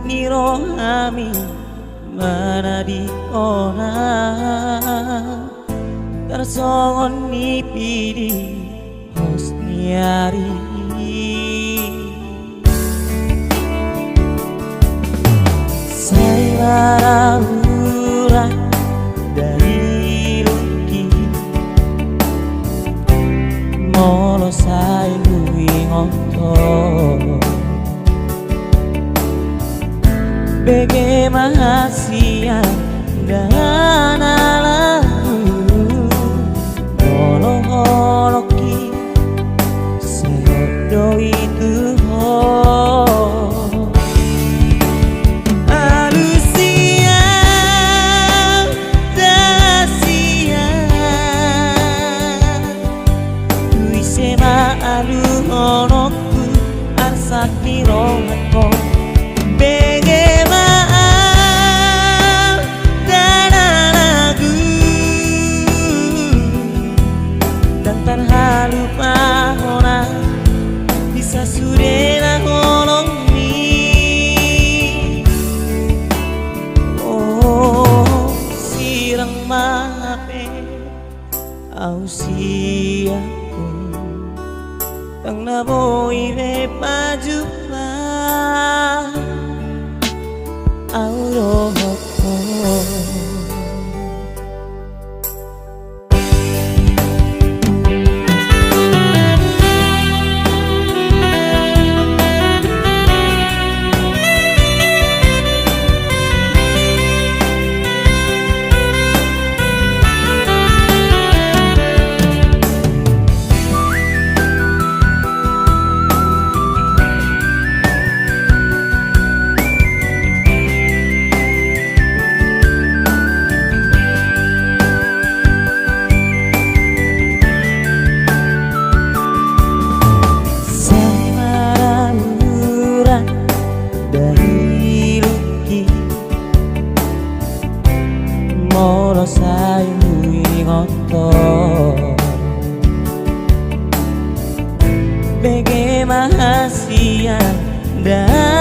nirohami mana di orang tersongon nipidi hosniari saya urang dari luki molo saya ngotot bege mahasia dan alahu molo holoki sedo itu sakti rohatko bagaimana dan lagu dan terhalu pahona bisa sudena holong mi oh sirang mape au siaku tang naboy ve pajupa auroko moro sayu ngotot bege mahasia dan